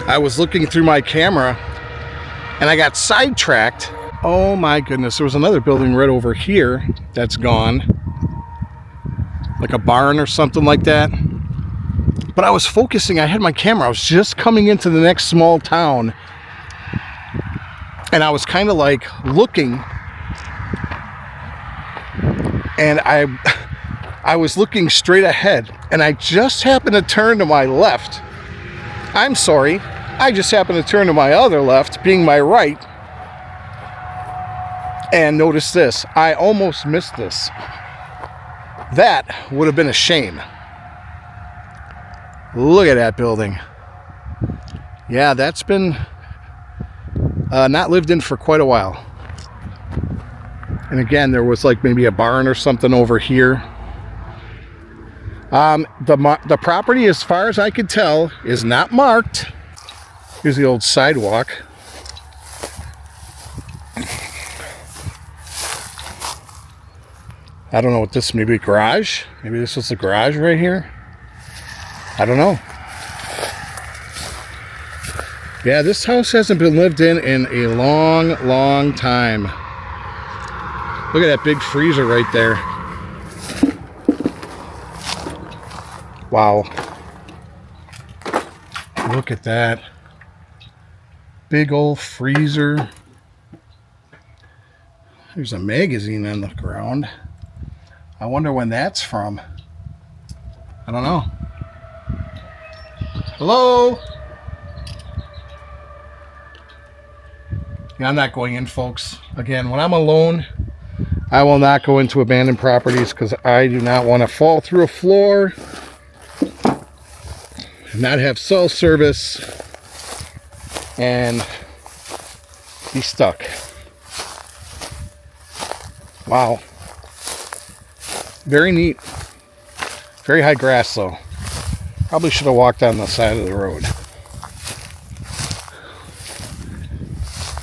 I was looking through my camera and I got sidetracked. Oh my goodness, there was another building right over here that's gone. Like a barn or something like that. But I was focusing, I had my camera, I was just coming into the next small town. And I was kind of like looking. And I was looking straight ahead. And I just happened to turn to my left. I'm sorry, I just happened to turn to my other left, being my right. And notice this, I almost missed this. That would have been a shame. Look at that building. Yeah, that's been not lived in for quite a while. And again, there was like maybe a barn or something over here. The property, as far as I could tell, is not marked. Here's the old sidewalk. I don't know what this, maybe a garage? Maybe this was the garage right here? I don't know. Yeah, this house hasn't been lived in a long, long time. Look at that big freezer right there. Wow. Look at that. Big old freezer. There's a magazine on the ground. I wonder when that's from. I don't know. Hello? Yeah, I'm not going in, folks. Again, when I'm alone, I will not go into abandoned properties because I do not want to fall through a floor and not have cell service and be stuck. Wow. Very neat. Very high grass though. Probably should have walked on the side of the road.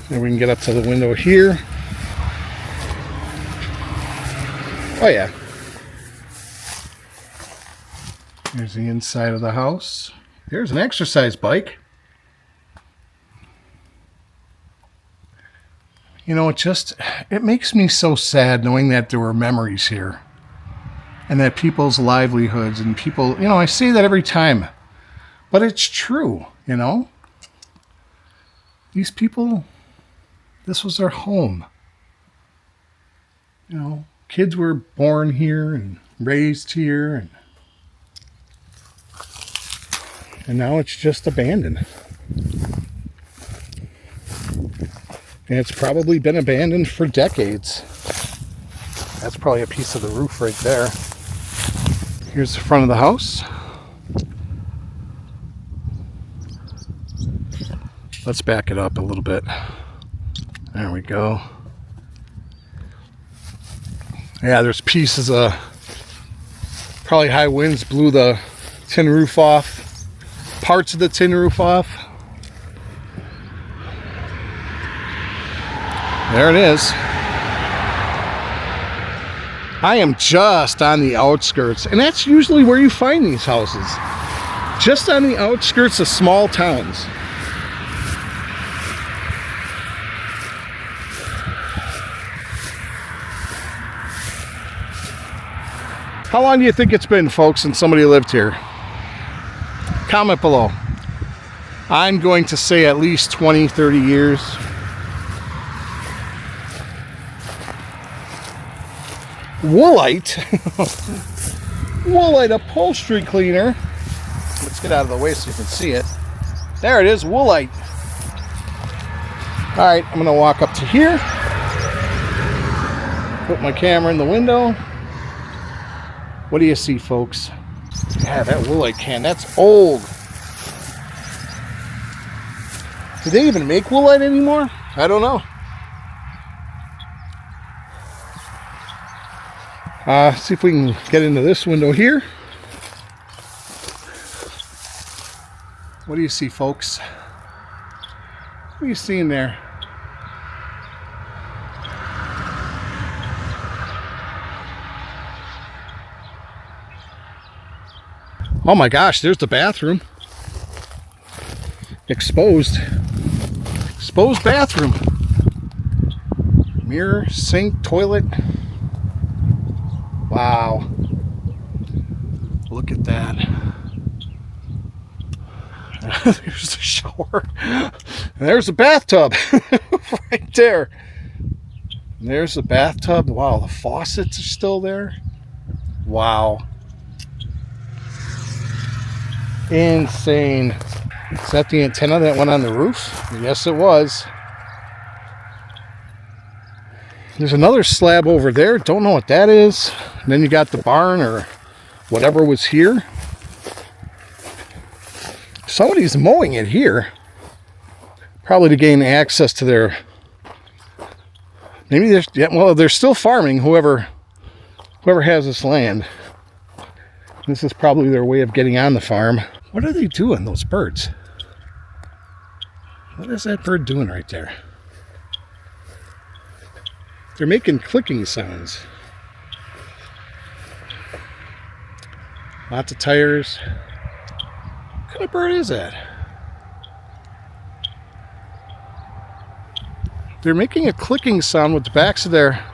And we can get up to the window here. Oh yeah. Here's the inside of the house. There's an exercise bike. You know, it makes me so sad knowing that there were memories here. And that people's livelihoods and people, you know, I say that every time. But it's true, you know. These people, this was their home. You know, kids were born here and raised here. And now it's just abandoned. And it's probably been abandoned for decades. That's probably a piece of the roof right there. Here's the front of the house. Let's back it up a little bit. There we go. Yeah, there's pieces of, probably high winds blew the tin roof off. Parts of the tin roof off. There it is. I am just on the outskirts, and that's usually where you find these houses. Just on the outskirts of small towns. How long do you think it's been, folks, since somebody lived here? Comment below. I'm going to say at least 20, 30 years. Woolite. Woolite upholstery cleaner. Let's get out of the way so you can see it. There it is, Woolite. Alright, I'm going to walk up to here. Put my camera in the window. What do you see, folks? Yeah, that Woolite can, that's old. Do they even make Woolite anymore? I don't know. See if we can get into this window here. What do you see, folks? What are you seeing there? Oh my gosh, there's the bathroom. exposed bathroom. Mirror, sink, toilet. Wow. Look at that. There's the shower. And there's the bathtub right there. And there's the bathtub. Wow, the faucets are still there. Wow. Insane. Is that the antenna that went on the roof? Yes, it was. There's another slab over there. Don't know what that is. And then you got the barn or whatever was here. Somebody's mowing it here. Probably to gain access to their... Maybe there's... Yeah, well, they're still farming, whoever has this land. This is probably their way of getting on the farm. What are they doing, those birds? What is that bird doing right there? They're making clicking sounds. Lots of tires. What kind of bird is that? They're making a clicking sound with the backs of their...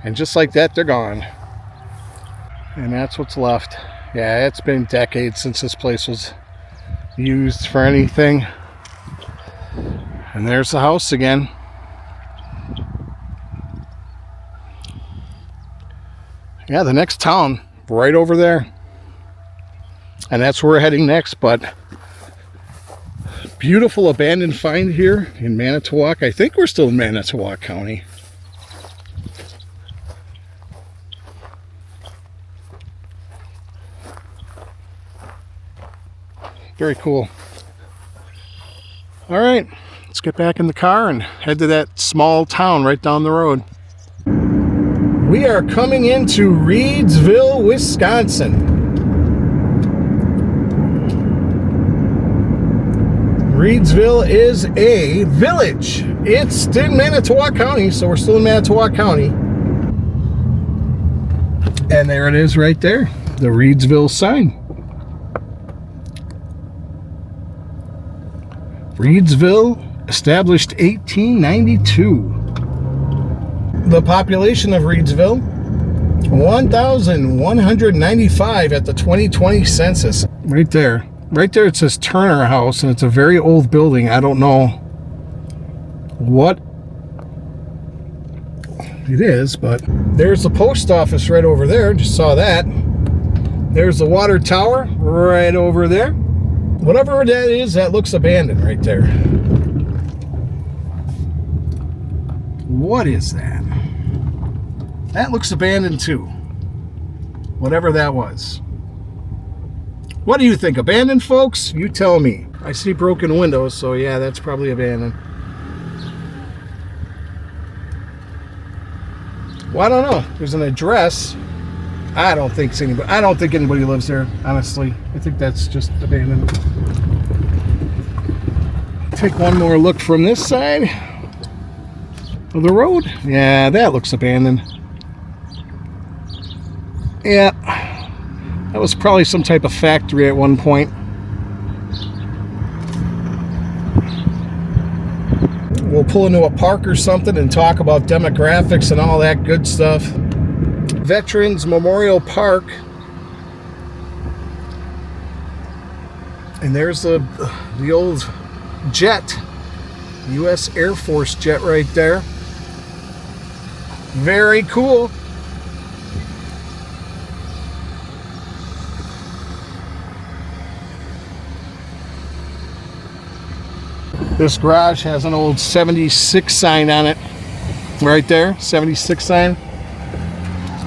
And just like that, they're gone. And that's what's left. Yeah, it's been decades since this place was used for anything. And there's the house again. Yeah, the next town, right over there. And that's where we're heading next, but beautiful abandoned find here in Manitowoc. I think we're still in Manitowoc County. Very cool. All right, let's get back in the car and head to that small town right down the road. We are coming into Reedsville, Wisconsin. Reedsville is a village. It's in Manitowoc County, so we're still in Manitowoc County. And there it is right there, the Reedsville sign. Reedsville, established 1892. The population of Reedsville, 1,195 at the 2020 census. Right there. Right there it says Turner House, and it's a very old building. I don't know what it is, but there's the post office right over there. Just saw that. There's the water tower right over there. Whatever that is, that looks abandoned right there. What is that? That looks abandoned too. Whatever that was. What do you think? Abandoned, folks? You tell me. I see broken windows, so yeah, that's probably abandoned. Well, I don't know. There's an address. I don't think anybody lives there, honestly. I think that's just abandoned. Take one more look from this side of the road. Yeah, that looks abandoned. Yeah, that was probably some type of factory at one point. We'll pull into a park or something and talk about demographics and all that good stuff. Veterans Memorial Park. And there's the old jet. U.S. Air Force jet right there. Very cool. This garage has an old 76 sign on it. Right there, 76 sign.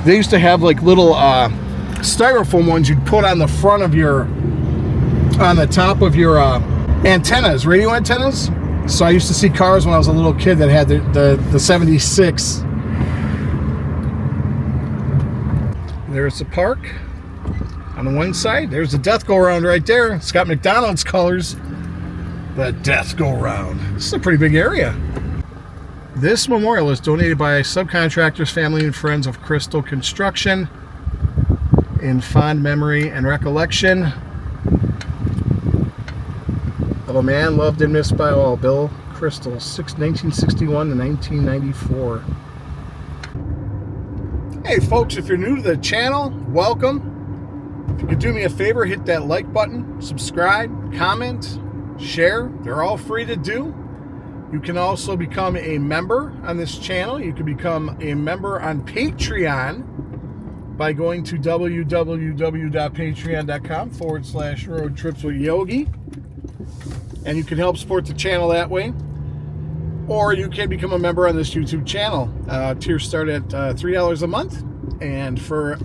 They used to have like little styrofoam ones you'd put on the front of your, on the top of your antennas, radio antennas. So I used to see cars when I was a little kid that had the 76. There's the park on the one side. There's the death go round right there. It's got McDonald's colors. The death go round. This is a pretty big area. This memorial is donated by subcontractors, family, and friends of Crystal Construction in fond memory and recollection of a Man Loved and Missed by All, Bill Crystal, 1961 to 1994. Hey folks, if you're new to the channel, welcome. If you could do me a favor, hit that like button, subscribe, comment, share. They're all free to do. You can also become a member on this channel. You can become a member on Patreon by going to www.patreon.com/Road Trips with Yogi. And you can help support the channel that way. Or you can become a member on this YouTube channel. Tiers start at $3 a month. And for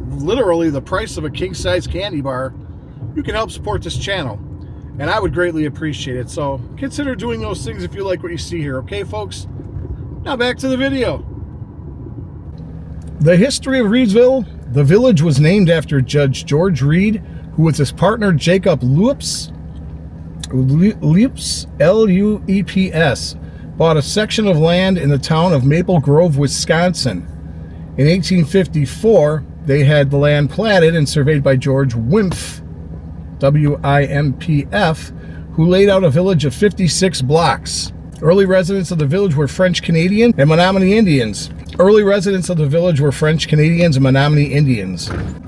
literally the price of a king-size candy bar, you can help support this channel. And I would greatly appreciate it. So consider doing those things if you like what you see here. Okay, folks? Now back to the video. The history of Reedsville. The village was named after Judge George Reed, who with his partner Jacob Leups, L-U-E-P-S, bought a section of land in the town of Maple Grove, Wisconsin. In 1854, they had the land platted and surveyed by George Wimpf, W-I-M-P-F, who laid out a village of 56 blocks. Early residents of the village were French Canadian and Menominee Indians.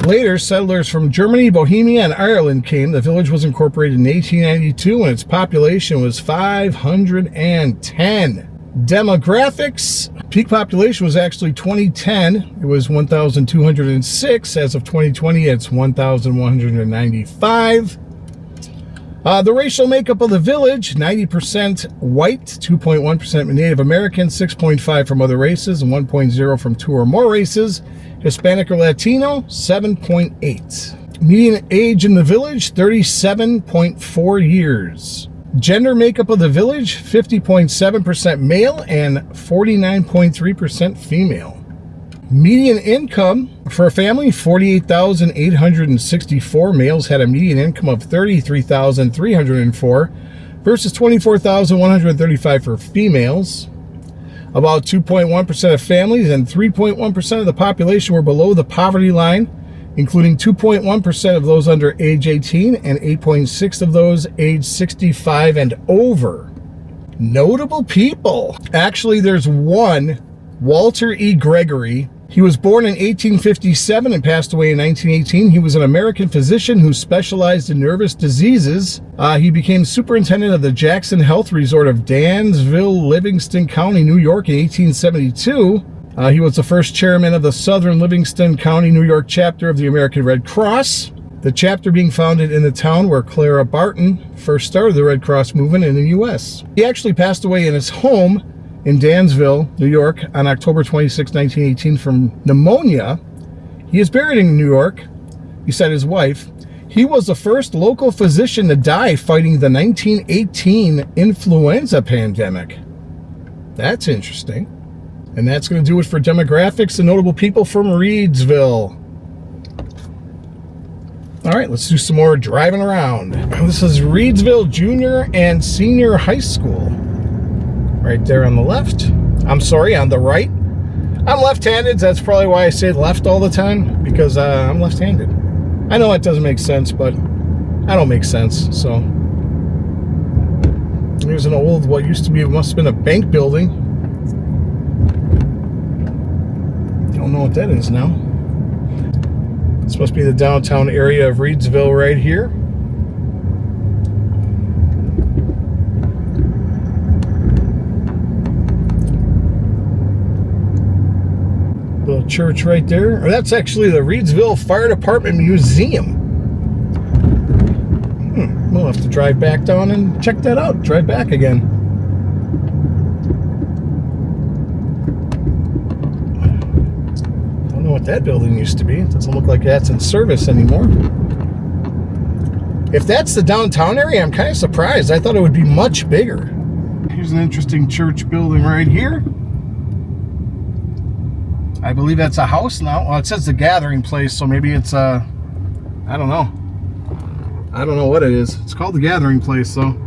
Later, settlers from Germany, Bohemia, and Ireland came. The village was incorporated in 1892, and its population was 510. Demographics. Peak population was actually 2010. It was 1,206. As of 2020, it's 1,195. The racial makeup of the village, 90% white, 2.1% Native American, 6.5% from other races, and 1.0% from 2 or more races. Hispanic or Latino, 7.8%. Median age in the village, 37.4 years. Gender makeup of the village, 50.7% male and 49.3% female. Median income for a family, $48,864. Males had a median income of $33,304 versus $24,135 for females. About 2.1% of families and 3.1% of the population were below the poverty line, including 2.1% of those under age 18 and 8.6% of those age 65 and over. Notable people. Actually, there's one, Walter E. Gregory. He was born in 1857 and passed away in 1918. He was an American physician who specialized in nervous diseases. He became superintendent of the Jackson Health Resort of Dansville, Livingston County, New York in 1872. He was the first chairman of the Southern Livingston County, New York chapter of the American Red Cross. The chapter being founded in the town where Clara Barton first started the Red Cross movement in the U.S. He actually passed away in his home in Dansville, New York, on October 26, 1918, from pneumonia. He is buried in New York beside his wife. He was the first local physician to die fighting the 1918 influenza pandemic. That's interesting. And that's going to do it for demographics and notable people from Reedsville. All right, let's do some more driving around. This is Reedsville Junior and Senior High School. Right there on the left. I'm sorry, on the right. I'm left-handed. That's probably why I say left all the time, because I'm left-handed. I know it doesn't make sense, but I don't make sense, so. Here's an old, what used to be, must have been a bank building. Don't know what that is now. This must be the downtown area of Reedsville right here. Little church right there. Or that's actually the Reedsville Fire Department Museum. We'll have to drive back down and check that out. Drive back again. Don't know what that building used to be. It doesn't look like that's in service anymore. If that's the downtown area, I'm kind of surprised. I thought it would be much bigger. Here's an interesting church building right here. I believe that's a house now. Well, it says the gathering place, so maybe it's I don't know. I don't know what it is. It's called the gathering place, though.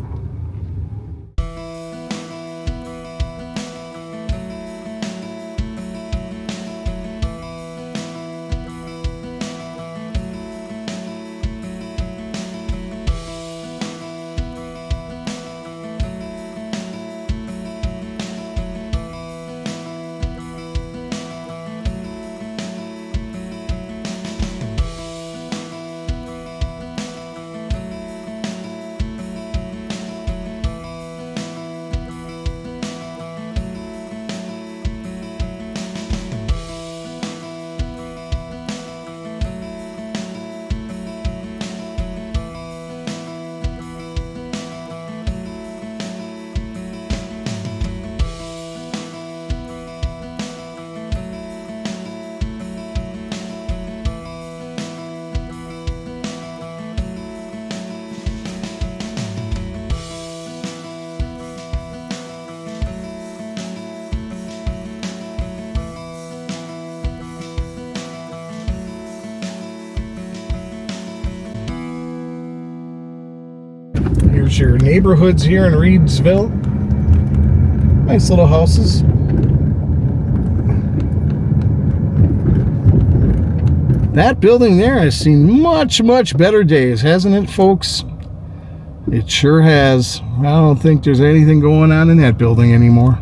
Here's your neighborhoods here in Reedsville. Nice little houses. That building there has seen much, much better days, hasn't it, folks? It sure has. I don't think there's anything going on in that building anymore.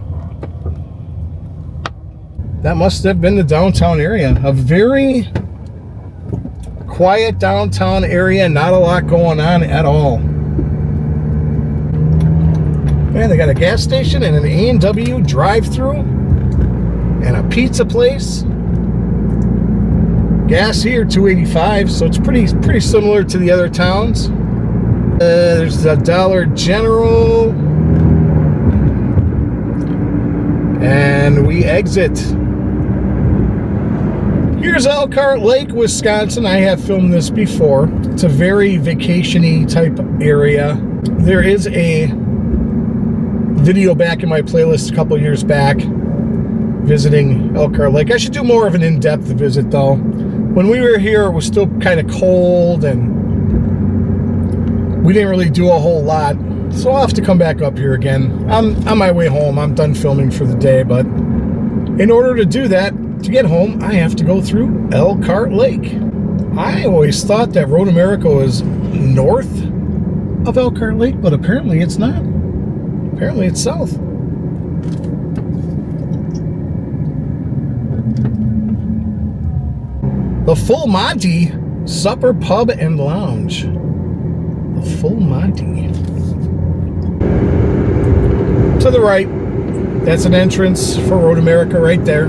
That must have been the downtown area. A very quiet downtown area, not a lot going on at all. Man, they got a gas station and an A&W drive-through and a pizza place. Gas here, $2.85, so it's pretty similar to the other towns. There's the Dollar General. And we exit. Here's Elkhart Lake, Wisconsin. I have filmed this before. It's a very vacation-y type area. There is a video back in my playlist a couple years back visiting Elkhart Lake. I should do more of an in-depth visit though. When we were here, it was still kind of cold and we didn't really do a whole lot. So I'll have to come back up here again. I'm on my way home. I'm done filming for the day, but in order to do that, to get home, I have to go through Elkhart Lake. I always thought that Road America was north of Elkhart Lake, but apparently it's not. Apparently it's south. The Full Monty Supper Pub and Lounge. The Full Monty. To the right, that's an entrance for Road America right there.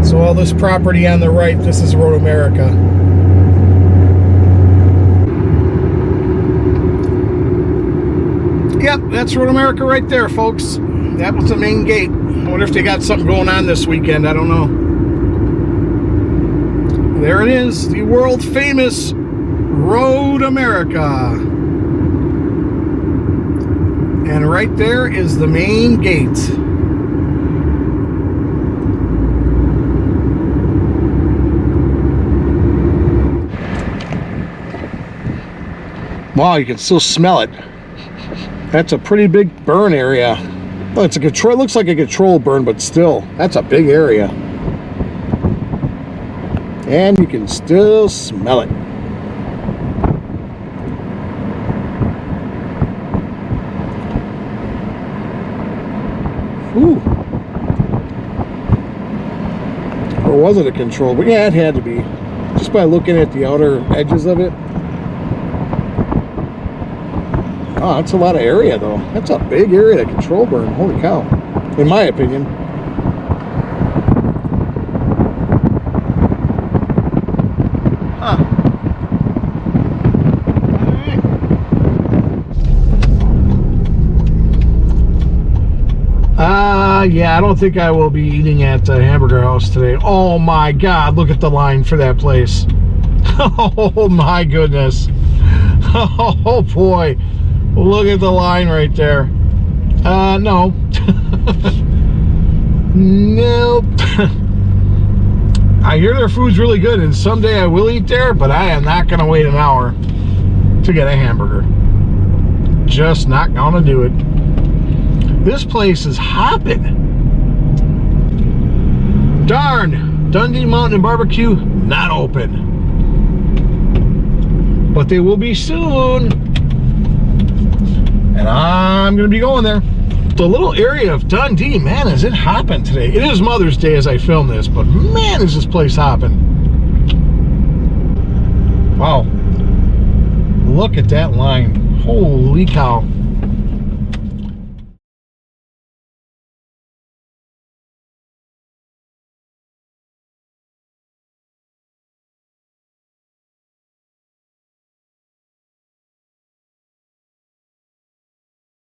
So all this property on the right, this is Road America. Yep, that's Road America right there, folks. That was the main gate. I wonder if they got something going on this weekend. I don't know. There it is, the world famous Road America. And right there is the main gate. Wow, you can still smell it. That's a pretty big burn area. Oh, it's a control. It looks like a controlled burn, but still, that's a big area. And you can still smell it. Ooh. Or was it a control? But yeah, it had to be. Just by looking at the outer edges of it. Oh, that's a lot of area, though. That's a big area to control burn. Holy cow. In my opinion. Huh. Alright. Yeah, I don't think I will be eating at the Hamburger House today. Oh my God, look at the line for that place. Oh my goodness. Oh boy. Look at the line right there. No. Nope. I hear their food's really good, and someday I will eat there, but I am not going to wait an hour to get a hamburger. Just not going to do it. This place is hopping. Darn. Dundee Mountain and Barbecue, not open. But they will be soon. And I'm going to be going there. The little area of Dundee, man, is it hopping today. It is Mother's Day as I film this, but man, is this place hopping. Wow. Look at that line. Holy cow.